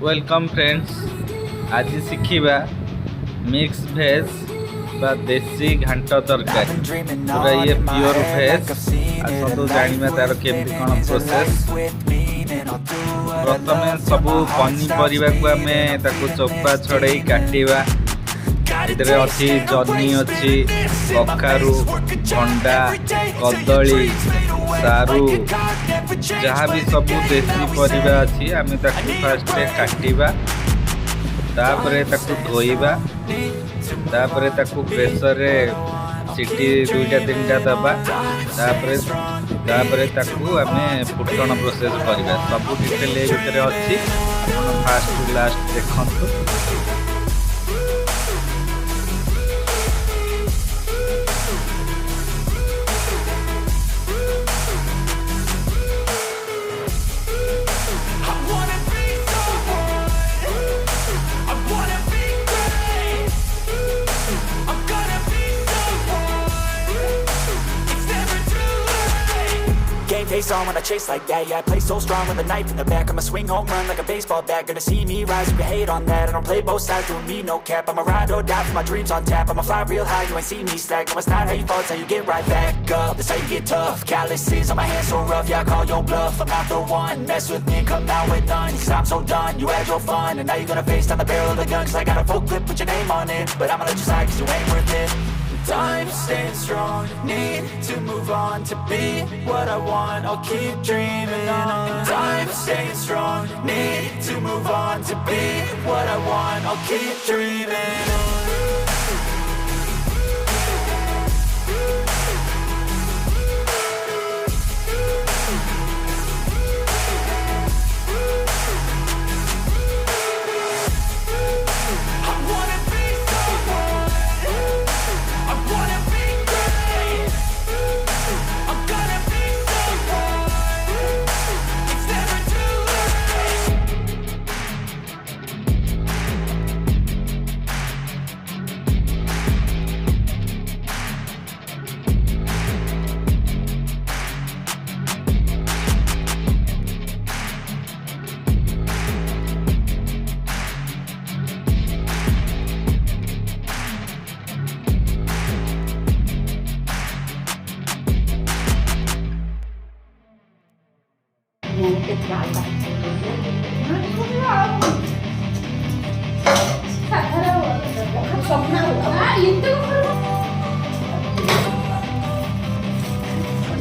Welcome friends. आज शिखा mix भेज बा देसी घांट तरकारी पूरा ये प्योर भेज। आसतु जाना तार केमती कौन प्रोसेस। प्रथम सबू पनीपरिया को आम चोपा छड़े काटा। इधर अच्छी जनी अच्छी कखारू भंडा कदली सारू जहाँ भी सब देसी परिबा अच्छी आम फास्ट काटा तापरे धोइबा तापरे प्रेसर रे सीटी दुईटा तीनटा दबा तापरे आम फुटण प्रोसेस करवा। सब डिटेल भितर अच्छी फास्ट टू लास्ट देखु। Game face on when I chase like that. Yeah, I play so strong with a knife in the back. I'ma swing home run like a baseball bat. Gonna see me rise if you hate on that. I don't play both sides, doing me no cap. I'ma ride or die for my dreams on tap. I'ma fly real high, you ain't see me slack. No, it's not how you fall, it's how you get right back up. That's how you get tough. Calluses on my hands so rough, yeah, I call your bluff. I'm not the one, mess with me, come out with none. Cause I'm so done, you had your fun. And now you're gonna face down the barrel of the gun. Cause I got a full clip, put your name on it. But I'ma let you slide cause you ain't worth it. I'm staying strong, need to move on to be what I want, I'll keep dreaming on. I'm staying strong, need to move on to be what I want, I'll keep dreaming on.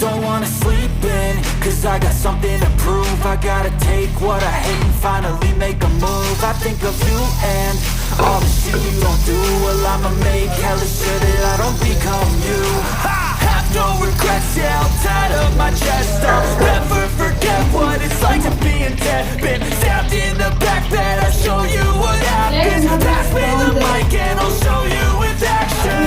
Don't wanna sleep in, cause I got something to prove. I gotta take what I hate and finally make a move. I think of you and all the shit you don't do. Well, I'ma make hella sure that I don't become you. I have no regrets, yeah, I'll tie up my chest. I'll never forget what it's like to be in debt. Been stabbed in the back bed, I'll show you what happens. Pass me the mic and I'll show you with action.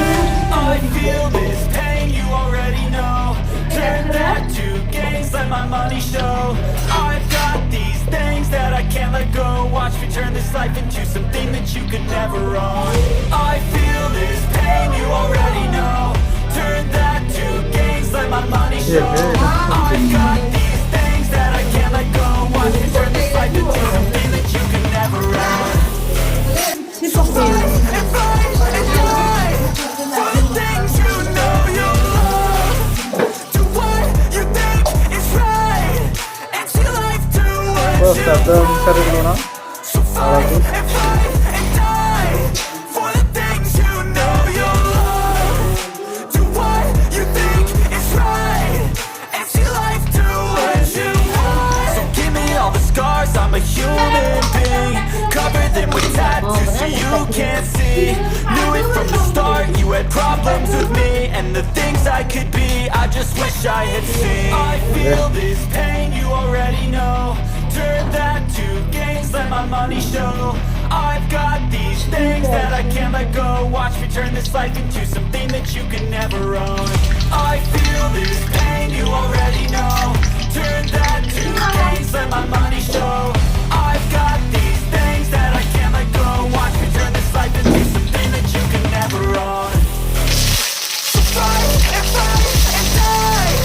I feel this pain, you already know. Turn that to gains, let my money show. I've got these things that I can't let go. Watch me turn this life into something that you could never own. I feel this pain, you already know. Turn that to gains, let my money show. I've got these things that I can't let go. Watch me turn this life into something that you could never own. So fight and fight and fight for the things you know you love. Do what you think is right and see life do what you want. So fight and fight and die for the things you know you love. Do what you think is right and see life do what you want. So give me all the scars, I'm a human being. Cover them with tattoos so you can't see. Knew it from the start, you had problems with me and the things I could be, I just wish I had seen. I feel this pain, you already know. Turn that to gains, let my money show. I've got these things that I can't let go. Watch me turn this life into something that you could never own. I feel this pain, you already know. Turn that to gains, let my money show. I've got these things that I can't let go. Watch me turn this life into something that you can never own. So fight and die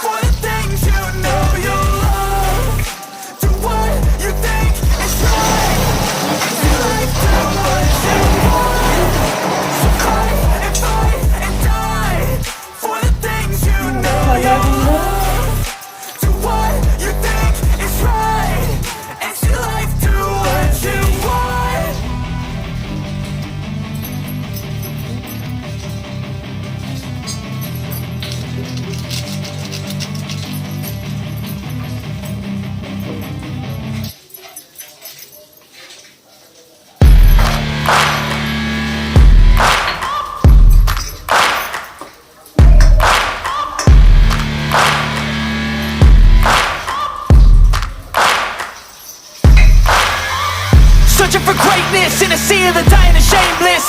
for the things you know you love. Do what you think is right. searching for greatness in a sea of the dying and shameless.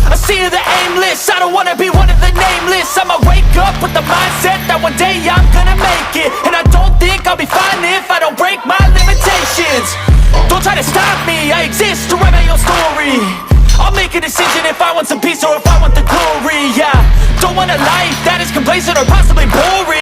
A sea of the aimless. I don't wanna be one of the nameless. I'ma wake up with the mindset that one day I'm gonna make it. And I don't think I'll be fine if I don't break my limitations. Don't try to stop me, I exist to write my own story. I'll make a decision if I want some peace or if I want the glory. Yeah, don't want a life that is complacent or possibly boring.